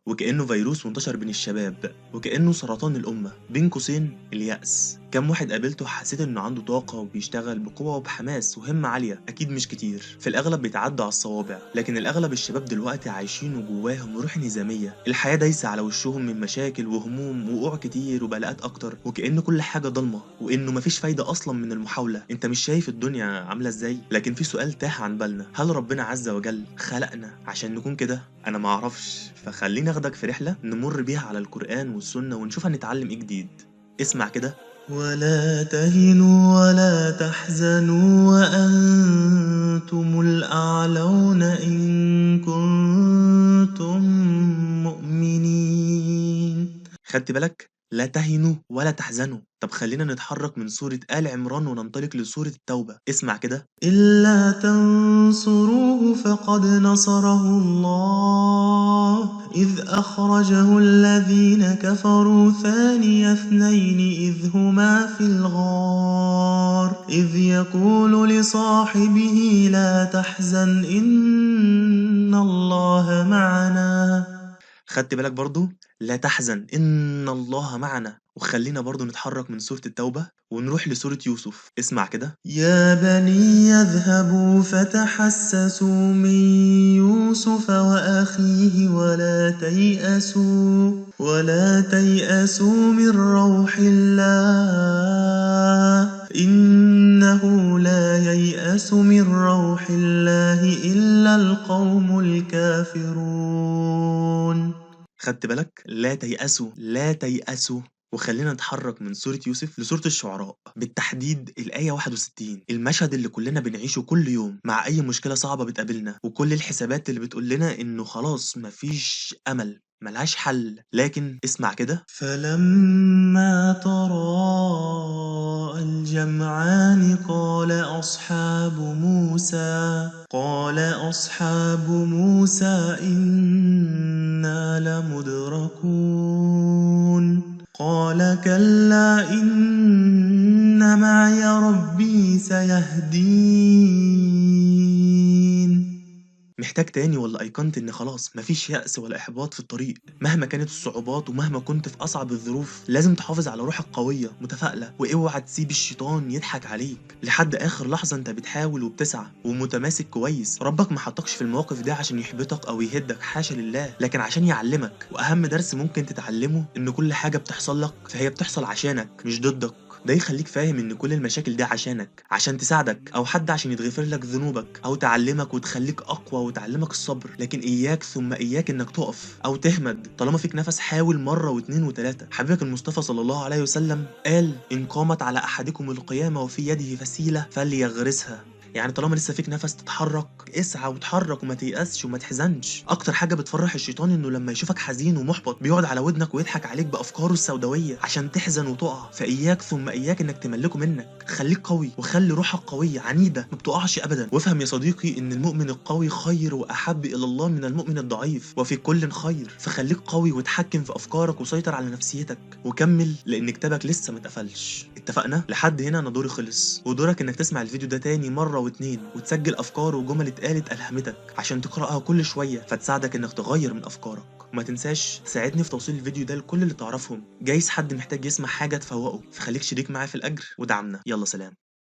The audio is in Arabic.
وكأنه فيروس وانتشر بين الشباب، وكأنه سرطان الأمة. بين قوسين اليأس. كم واحد قابلته حسيت إنه عنده طاقة وبيشتغل بقوة وبحماس وهمة عالية؟ أكيد مش كتير، في الأغلب بيتعدى على الصوابع. لكن الأغلب الشباب دلوقتي عايشين وجواهم روح انهزامية، الحياة دايسة على وشهم من مشاكل وهموم ووقوع كتير وبلاءات أكتر، وكأن كل حاجة ضلمة وإنه مفيش فايدة أصلا من المحاولة. أنت مش شايف الدنيا عاملة إزاي؟ لكن في سؤال تاه عن بالنا، هل ربنا عز وجل خلقنا عشان نكون كده؟ أنا معرفش، فخليني أخدك في رحلة نمر بيها على القرآن والسنة ونشوف هنتعلم إيه جديد. اسمع كده: ولا تهنوا ولا تحزنوا وأنتم الأعلون إن كنتم مؤمنين. خدت بالك؟ لا تهنوا ولا تحزنوا. طب خلينا نتحرك من سورة آل عمران وننطلق لسورة التوبة. اسمع كده: إلا تنصروه فقد نصره الله إذ أخرجه الذين كفروا ثاني اثنين إذ هما في الغار إذ يقول لصاحبه لا تحزن إن الله معنا. خدت بالك برضو؟ لا تحزن إن الله معنا. وخلينا برضو نتحرك من سورة التوبة ونروح لسورة يوسف. اسمع كده: يا بني يذهبوا فتحسسوا من يوسف وأخيه ولا تيأسوا من روح الله إنه لا ييأس من روح الله إلا القوم الكافرون. خدت بالك؟ لا تيأسوا لا تيأسوا. وخلينا نتحرك من سورة يوسف لسورة الشعراء، بالتحديد الآية 61. المشهد اللي كلنا بنعيشه كل يوم مع أي مشكلة صعبة بتقابلنا، وكل الحسابات اللي بتقول لنا إنه خلاص مفيش أمل، ملهاش حل. لكن اسمع كده: فلما تراءى الجمعان قال أصحاب موسى إنا لمدركون قال كلا إن معي ربي سيهدين. محتاج تاني ولا أيقنت إن خلاص مفيش يأس ولا إحباط في الطريق؟ مهما كانت الصعوبات ومهما كنت في أصعب الظروف لازم تحافظ على روحك قوية متفائلة، واوعى تسيب الشيطان يضحك عليك. لحد آخر لحظة أنت بتحاول وبتسعى ومتماسك كويس. ربك ما حطكش في المواقف دي عشان يحبطك أو يهدك، حاشا لله، لكن عشان يعلمك. وأهم درس ممكن تتعلمه إن كل حاجة بتحصل لك فهي بتحصل عشانك مش ضدك. ده يخليك فاهم ان كل المشاكل دي عشانك، عشان تساعدك، او حد عشان يتغفر لك ذنوبك، او تعلمك وتخليك اقوى وتعلمك الصبر. لكن اياك ثم اياك انك تقف او تهمد. طالما فيك نفس حاول مرة واثنين وثلاثة. حبيبك المصطفى صلى الله عليه وسلم قال: ان قامت على احدكم القيامة وفي يده فسيلة فليغرسها. يعني طالما لسه فيك نفس تتحرك اسعى وتحرك وما تيأسش وما تحزنش. اكتر حاجة بتفرح الشيطان انه لما يشوفك حزين ومحبط بيقعد على ودنك ويضحك عليك بافكاره السوداوية عشان تحزن وتقع. فاياك ثم اياك انك تملكه منك. خليك قوي وخلي روحك قوية عنيدة ما بتقعش ابدا. وافهم يا صديقي ان المؤمن القوي خير واحب الى الله من المؤمن الضعيف، وفي كل خير. فخليك قوي وتحكم في افكارك وسيطر على نفسيتك وكمل، لان كتابك لسه ما اتقفلش. اتفقنا؟ لحد هنا انا دوري خلص، ودورك انك تسمع الفيديو ده تاني مرة واتنين وتسجل افكار وجمل اتقالت الهمتك عشان تقراها كل شوية فتساعدك انك تغير من افكارك. وما تنساش تساعدني في توصيل الفيديو ده لكل اللي تعرفهم، جايز حد محتاج يسمع حاجة تفوقه. فخليك شريك معايا في الاجر ودعمنا. يلا سلام.